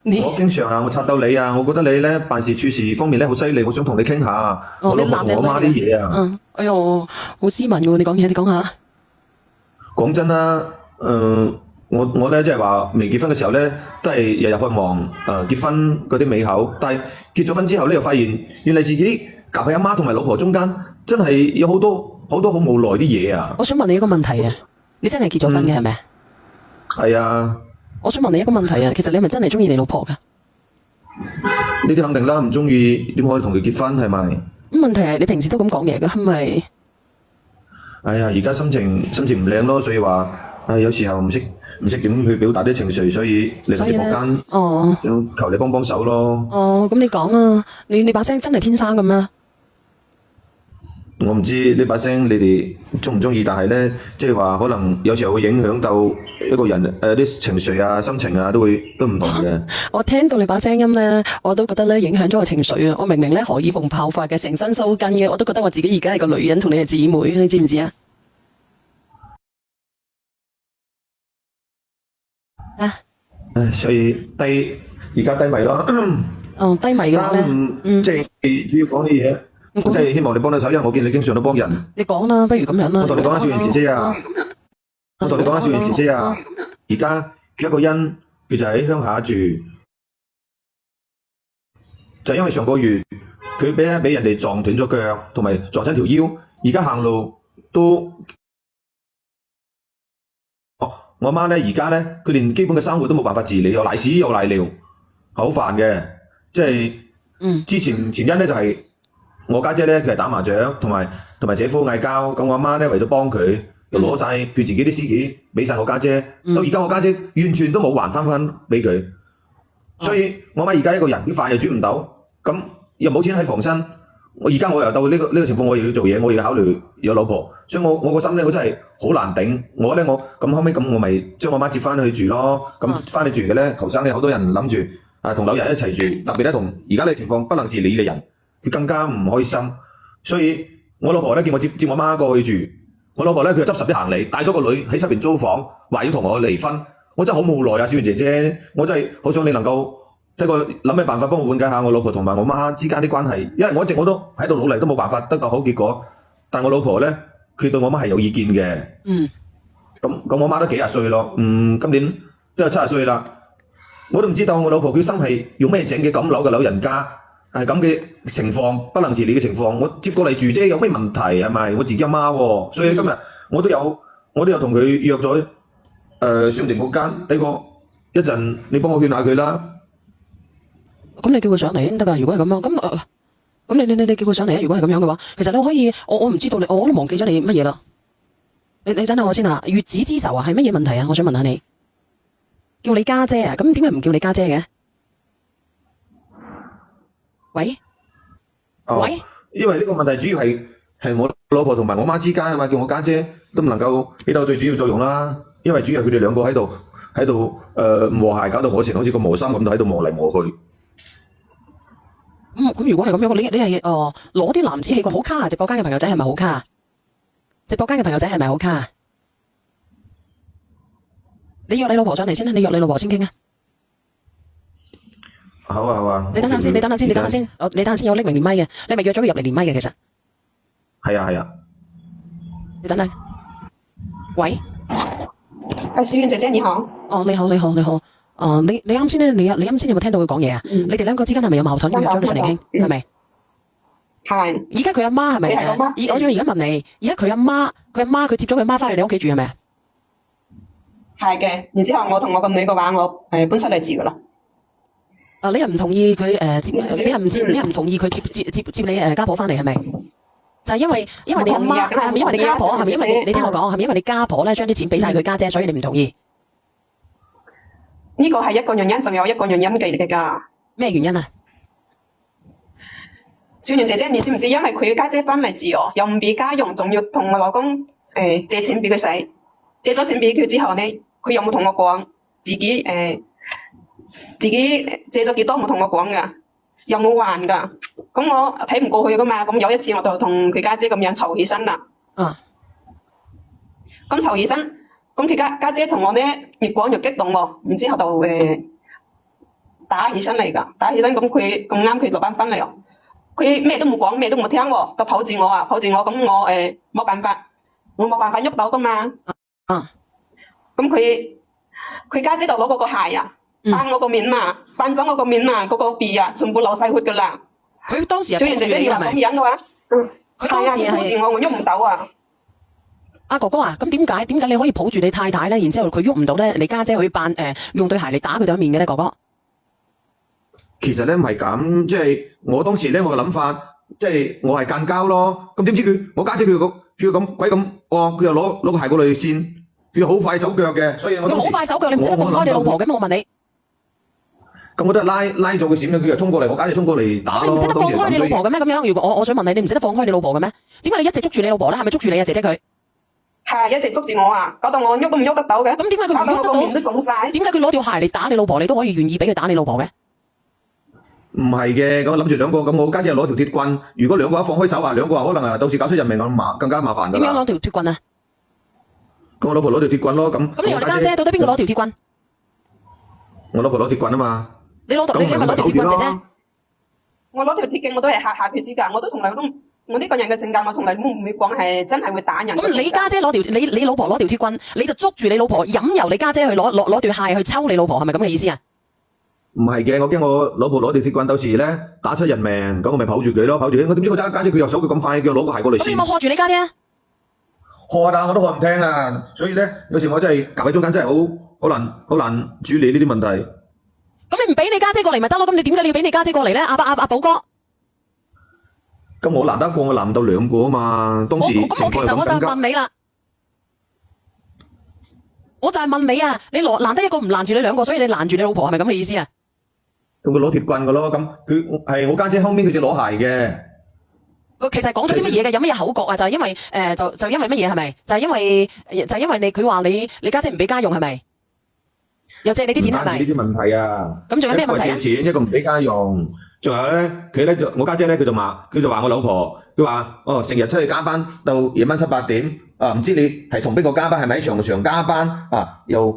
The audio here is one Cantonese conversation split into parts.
我經常啊，我插到你啊，我覺得你咧辦事處事方面咧好犀利，我想同你傾下我老婆同我媽啲嘢啊。哎呦，好斯文喎！你講嘢，你講下。講真啦，我咧即係話未結婚嘅時候咧，都係日日渴望結婚嗰啲美好，但係結咗婚之後咧，又發現原嚟自己夾喺阿媽同埋老婆中間，真係有好多好無奈啲嘢啊！我想問你一個問題啊，你真係結咗婚嘅係咪？係啊。我想問你一個問題啊，其實你係咪真係中意你老婆㗎？呢啲肯定啦，唔中意點可以同佢結婚係咪？咁問題係你平時都咁講嘢㗎，係咪？哎呀，而家心情唔靚咯，所以話有時候唔識點去表達啲情緒，所以嚟到直播間，想求你幫手咯。哦，咁你講啊，你把聲真係天生咁咩？我唔知呢把聲你哋中唔中意，但係咧，即係話可能有時候會影響到一個人啲情緒啊、心情啊，都唔同嘅。我聽到你把聲音咧，我都覺得咧影響咗我情緒啊！我明明咧荷爾蒙爆發嘅，成身鬚根嘅，我都覺得我自己而家係個女人，同你係姊妹，你知唔知啊？所以而家低迷咯。哦，低迷嘅話咧，即係主要講啲嘢。即係希望你幫到手，因為我見你經常都幫人。你講啦，不如咁樣啦。我同你講下小袁姐姐啊，而家佢一個人，佢就喺鄉下住，就因為上個月佢俾人哋撞斷咗腳，同埋撞親條腰，而家行路都。我阿媽咧，而家咧，佢連基本嘅生活都冇辦法自理，又賴屎又賴尿，好煩嘅。即係之前前因咧就係。我家姐咧，佢係打麻雀，同埋姐夫嗌交，咁我阿媽咧為咗幫佢，就攞晒佢自己啲私己俾晒我家姐，到而家我家姐完全都冇還翻俾佢，所以我阿媽而家一個人啲飯又煮唔到，咁又冇錢喺防身，我而家我又到呢個情況，我又要做嘢，我又要考慮有老婆，所以我個心咧，我真係好難頂。我咁後尾咁我咪將我媽接翻去住咯，咁翻去住嘅咧，求生咧好多人諗住同老人一齊住，特別咧同而家呢個情況不能自理嘅人。佢更加唔開心，所以我老婆咧叫我接我媽過去住。我老婆咧佢就執拾啲行李，帶咗個女喺出邊租房，話要同我離婚。我真係好無奈啊，小袁姐姐，我真係好想你能夠諗咩辦法幫我緩解下我老婆同埋我媽之間啲關係，因為我一直我都喺度努力都冇辦法得到好結果。但我老婆咧佢對我媽係有意見嘅。咁我媽都幾廿歲咯，今年都有70歲啦。我都唔知道我老婆佢心係用咩整嘅咁樓嘅老人家。係咁嘅情況，不能自理嘅情況，我接過嚟住啫，有咩問題係咪？我自己阿媽喎，所以今日我都有同佢約咗上直播間，呢個一陣你幫我勸下佢啦。咁你叫佢上嚟先得㗎，如果係咁樣，咁你叫佢上嚟啊！如果係咁樣嘅話，其實你可以，我唔知道我都忘記咗你乜嘢啦。你等下我先啊，月子之仇啊，係乜嘢問題啊？我想問下你，叫你家姐啊，咁點解唔叫你家姐嘅？喂，因為呢個問題主要係我老婆同埋我媽之間啊嘛，叫我家姐都唔能夠起到最主要作用啦。因為主要佢哋兩個喺度唔和諧，搞到我成好似個磨心咁，喺度磨嚟磨去。咁如果係咁樣，你係攞啲男子氣過好卡啊！直播間嘅朋友仔係咪好卡？直播間嘅朋友仔係咪好卡？你約你老婆上嚟先啦，你約你老婆先傾啊！好啊。你等下先，你等下先，我拎明連麥嘅，你咪約咗佢入嚟連麥嘅，其實。係啊。你等下。喂。小袁姐姐你好。哦，你好。你啱先咧，你啱先有冇聽到佢講嘢啊？你哋兩個之間係咪有矛盾？約咗你上嚟傾，係咪？係。而家佢阿媽係咪？我想而家問你，而家佢阿媽佢接咗佢媽翻去你屋企住係咪啊？係嘅，然之後我同我個女嘅話，我搬出嚟住噶啦。你又唔同意佢你又唔同意佢接你家婆翻嚟係咪？就係因為你阿媽係咪因為你家婆係咪因為你聽我講係咪因為你家婆咧將啲錢俾晒佢家姐，所以你唔同意？呢個係一個原因，仲有一個原因㗎。咩原因啊？小袁姐姐，你知唔知？因為佢家姐翻嚟住又唔俾家用，仲要同我老公借錢俾佢使。借咗錢俾佢之後咧，佢又冇同我講自己借咗幾多，冇同我講噶，又冇還噶。咁我睇唔過去噶嘛。咁有一次我就同佢家姐咁樣嘈起身啦。咁嘈起身，咁佢家姐同我咧越講越激動喎。然之後就打起身嚟㗎，打起身咁佢咁啱佢落班翻嚟喎，佢咩都冇講，咩都冇聽喎，就抱住我啊，抱住我咁我冇辦法，我冇辦法喐到㗎嘛。啊，咁佢家姐就攞嗰個鞋啊，翻我個面啊，翻咗我個面啊，嗰個鼻啊，全部流晒血㗎啦。佢當時係所以人哋以為抱住你係咪？咁樣嘅話，佢當時係啊，抱住我喐唔到啊。阿哥哥啊，咁點解你可以抱住你太太咧？然之後佢喐唔到咧，你家姐去扮用對鞋嚟打佢對面嘅咧，哥哥。其實咧唔係咁，即係我當時咧我嘅諗法，即係我係間交咯。咁點知我家姐佢咁鬼咁，佢又攞個鞋過嚟先，佢又好快手腳嘅，所以我佢好快手腳，你唔識得放開你老婆嘅咩？我問你。咁我都係拉咗佢閃咧，佢又衝過嚟，我家姐衝過嚟打咯。你唔識得放開你老婆嘅咩？咁樣，如果我想問你，你唔識得放開你老婆嘅咩？點解你一直捉住你老婆咧？係咪捉住你啊，姐姐佢？係一直捉住我啊，搞到我喐都唔喐得到嘅。咁點解佢唔搞到喐得我個面都到？腫晒。點解佢攞條鞋嚟打你老婆，你都可以願意俾佢打你老婆嘅？唔係嘅，咁我諗住兩個咁，我家姐攞條鐵棍，如果兩個一放開手啊，兩個可能啊到時搞出人命咁更加麻煩㗎啦。點樣攞條鐵棍啊？咁我老婆攞條鐵棍咯，咁咁你話你家姐到底邊個攞條鐵棍？我老婆攞鐵棍啊嘛。你因為攞條鐵棍，姐姐。我攞條鐵棍我都係嚇佢知㗎，我都從來都我呢個人嘅性格，我從來都唔會講係真係會打人。咁你家姐攞條你老婆攞條鐵棍，你就捉住你老婆，任由你家姐去攞對鞋去抽你老婆，係咪咁嘅意思啊？唔係嘅，我驚我老婆攞條鐵棍，到時咧打出人命，咁我咪抱住佢咯，抱住佢。我點知我家姐佢又手腳咁快，叫我攞個鞋過嚟先。咁你有冇喝住你家姐啊？喝啊，我都喝唔聽啊，所以咧有時我真係夾喺中間，真係好難處理呢啲問題。咁你唔俾你家姐過嚟咪得咯？咁你點解你要俾你家姐過嚟咧？阿寶哥。咁我難得一個，我難唔到兩個啊嘛。當時情況其實我就咁緊急。問你啦，我就係問你啊，你攔得一個唔攔住你兩個，所以你攔住你老婆係咪咁嘅意思啊？咁佢攞鐵棍㗎咯，咁佢係我家姐後面佢就攞鞋嘅。佢其實講咗啲乜嘢嘅？有乜嘢口角啊？就係因為就因為乜嘢係咪？就係因為佢話你家姐唔俾家用係咪？又借你啲錢係咪？呢啲問題啊。咁仲有咩問題啊？一個借錢，一個唔俾家用，仲有咧，我家姐咧佢就話我老婆，佢話成日出去加班到夜晚7、8點，唔知你係同邊個加班，係咪喺長加班啊？又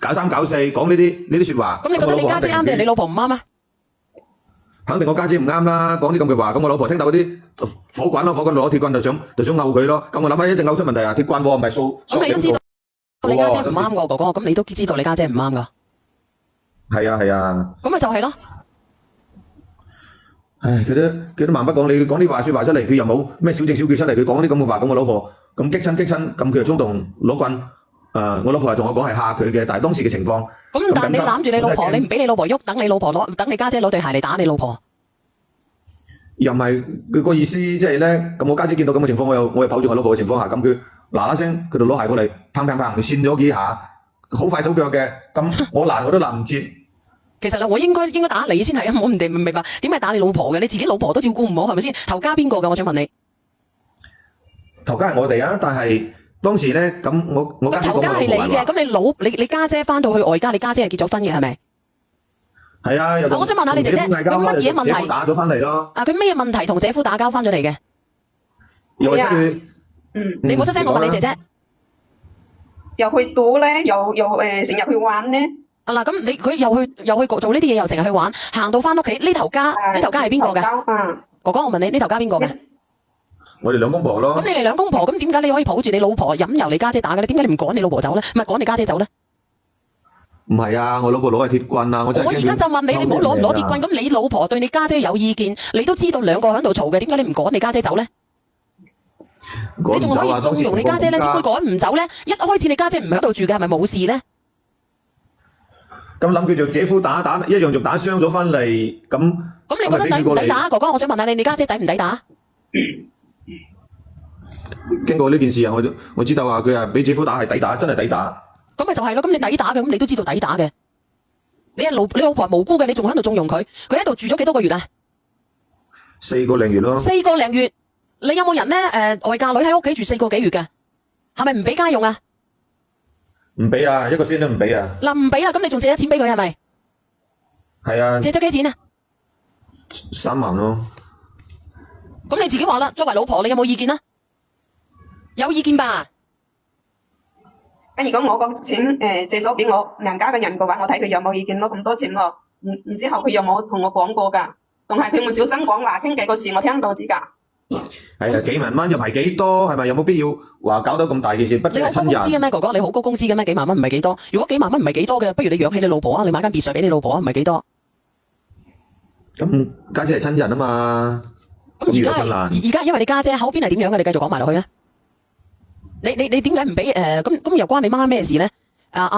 搞三搞四，講呢啲説話。咁你覺得你家姐啱定係你老婆唔啱啊？肯定我家姐唔啱啦，講啲咁嘅話，咁我老婆聽到嗰啲火滾攞鐵棍就想毆佢咯。咁我諗下一陣毆出問題啊，鐵棍喎，唔係掃。咁你都知道你家姐唔啱㗎，哥哥，咁你都知道你家姐唔啱㗎。係啊。咁咪就係咯。唉，佢都蠻不講理，佢講啲説話出嚟，佢又冇咩小證小據出嚟，佢講啲咁嘅話，咁我老婆咁激親，咁佢就衝動攞棍。我老婆係同我講係嚇佢嘅，但係當時嘅情況。咁但係你攬住你老婆，你唔俾你老婆喐，等你家姐攞對鞋嚟打你老婆。又唔係佢個意思，即係咧，咁我家姐見到咁嘅情況，我又抱住我老婆嘅情況下，咁佢嗱嗱聲，佢就攞鞋過嚟，砰砰砰，扇咗幾下，好快手腳嘅，咁我都攔唔切。其實我應該打你先係啊！我唔明白點解打你老婆嘅？你自己老婆都照顧唔好，係咪先？頭家邊個㗎？我想問你。頭家係我哋啊，但係當時咧，咁我家姐講頭家係你嘅，咁你家姐翻到去外家，你家姐係結咗婚嘅係咪？係啊，我想問下你姐姐，佢乜嘢問題？打咗翻嚟咯。佢咩問題同姐夫打交翻咗嚟嘅？又係佢。你冇出聲，我問你姐姐。又去賭咧，又成日去玩咧。嗱，咁佢又去做呢啲嘢，又成日去玩，行到翻屋企呢頭家係邊個㗎？哥哥，我問你呢頭家邊個嘅？我哋兩公婆咯。咁你哋兩公婆，咁點解你可以抱住你老婆，任由你家姐打嘅咧？點解你唔趕你老婆走咧？唔係趕你家姐走咧？唔係啊，我老婆攞係鐵棍啊！我而家就問你，你唔好攞唔攞鐵棍？咁你老婆對你家姐有意見，你都知道兩個喺度嘈嘅，點解你唔趕你家姐走咧？你仲可以縱容你家姐咧？點會趕唔走咧？一開始你家姐唔喺度住嘅，係咪冇事咧？咁諗佢就姐夫打一樣就打傷咗翻嚟，咁你覺得抵唔抵打？哥哥，我想問下你家姐抵唔抵打？經過呢件事啊，我知道話佢係俾姐夫打係抵打，真係抵打。咁咪就係咯，咁你抵打嘅，咁你都知道抵打嘅。你老婆係無辜嘅，你仲喺度縱容佢，佢喺度住咗幾多個月啊？4個零月咯。4個零月，你有冇人咧？外嫁女喺屋企住4個幾月嘅，係咪唔俾家用啊？唔俾啊，一個先都唔俾啊。嗱，唔俾啦，咁你仲借咗錢俾佢係咪？係啊。借咗幾錢啊？3萬咯。咁你自己話啦，作為老婆，你有冇意見啊？有意見吧？咁如果我個錢借咗俾我娘家嘅人嘅話，我睇佢有冇意見咯，咁多錢咯。然之後佢又冇同我講過㗎，仲係佢唔小心講話傾偈嗰時我聽到知㗎。係啊，幾萬蚊又唔係幾多，係咪有冇必要話搞到咁大件事？畢你好高竟係親人。工資嘅咩，哥哥？你好高工資嘅咩？幾萬蚊唔係幾多？如果幾萬蚊唔係幾多嘅，不如你養起你老婆啊，你買間別墅俾你老婆啊，唔係幾多？咁家姐係親人啊嘛。咁而家咁而家因為你家姐後邊係點樣嘅？你繼續講埋落去啊！你點解唔俾咁又關你媽咩事咧？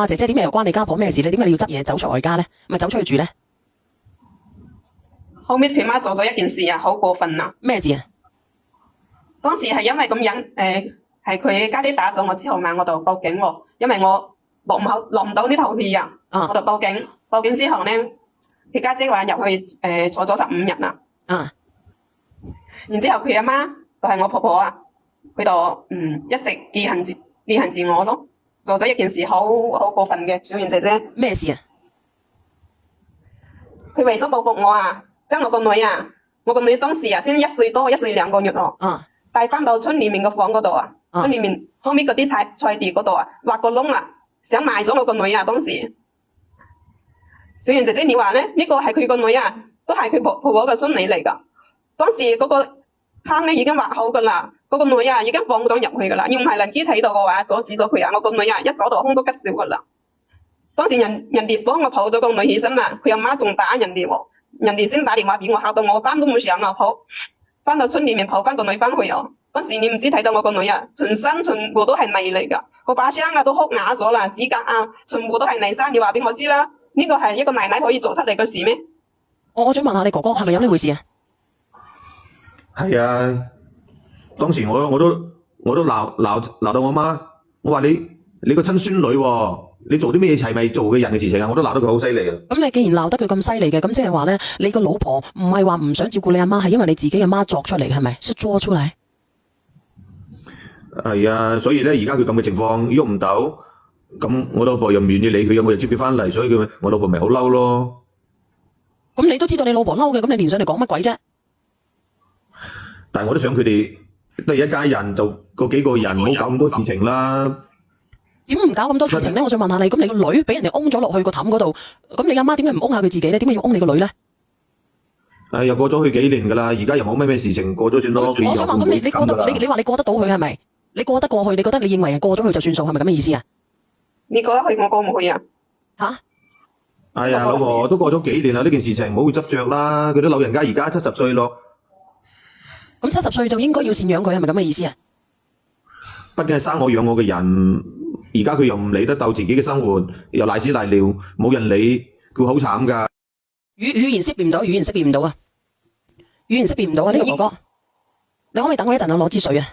姐姐點解又關你家婆咩事咧？點解你要執嘢走出外家咧？咪走出去住咧？後尾佢媽做咗一件事啊，好過分啊！咩事啊？當時係因為咁樣，係佢家姐打咗我之後嘛，我就報警喎，因為我落唔到呢頭氣啊，我就報警。報警之後咧，佢家姐話入去坐咗15日啦。然之後佢阿媽就係我婆婆啊，佢就一直記恨住我咯，做咗一件事好過分嘅，小圓姐姐。咩事啊？佢為咗報復我啊，將我個女啊，我個女當時啊先1歲多，1歲2個月哦。帶翻到村裏面個房嗰度啊，村裏面後面嗰啲菜地嗰度啊，挖個窿啊，想賣咗我個女啊。當時，小圓姐姐你話咧，呢個係佢個女啊，都係佢婆婆嘅孫女嚟噶。當時嗰個坑咧已經挖好噶啦，嗰個女啊已經放咗入去噶啦，要唔係鄰居睇到嘅話，阻止咗佢啊，我個女啊一走到空都吉笑噶啦。當時人哋幫我抱咗個女起身啦，佢阿媽仲打人哋喎，人哋先打電話俾我，嚇到我班都冇上啊，抱翻到村裏面抱翻個女翻去啊。當時你唔知睇到我個女啊，全身全部都係泥嚟噶，個把聲啊都哭啞咗啦，指甲啊全部都係泥沙。你話俾我知啦，呢個係一個奶奶可以做出嚟嘅事咩？我想問下你哥哥係咪有呢回事啊？係啊，當時我都鬧到我媽，我話你個親孫女喎，你做啲咩嘢係咪做嘅人嘅事情啊？我都鬧得佢好犀利啊！咁你既然鬧得佢咁犀利嘅，咁即係話咧，你個老婆唔係話唔想照顧你阿媽，係因為你自己阿媽作出嚟，係咪？是作出嚟？係啊，所以咧而家佢咁嘅情況喐唔到，咁我老婆又唔願意理佢，有冇就接佢翻嚟，所以我老婆咪好嬲咯。咁你都知道你老婆嬲嘅，咁你連上嚟講乜鬼啫？但係我都想佢哋都係一家人，就嗰幾個人唔好搞咁多事情啦。點唔搞咁多事情咧？我想問下你，咁你個女俾人哋擁咗落去個氹嗰度，咁你阿媽點解唔擁下佢自己咧？點解要擁你個女咧？又過咗去幾年噶啦，而家又冇咩事情，過咗算咯。我想問，咁你話你過得到佢係咪？你過得過去？你覺得你認為係過咗去就算數，係咪咁嘅意思啊？你過得去，我過唔去啊？吓？哎呀，老婆都過咗幾年啦，呢件事情唔好去執着啦。佢啲老人家而家70歲咯。咁70歲就應該要贍養佢，係咪咁嘅意思啊？畢竟係生我養我嘅人，而家佢又唔理得到自己嘅生活，又賴屎賴尿，冇人理，佢好慘噶。語言識別唔到，語言識別唔到啊！語言識別唔到啊！呢個哥哥，你可唔可以等我一陣啊？攞支水啊！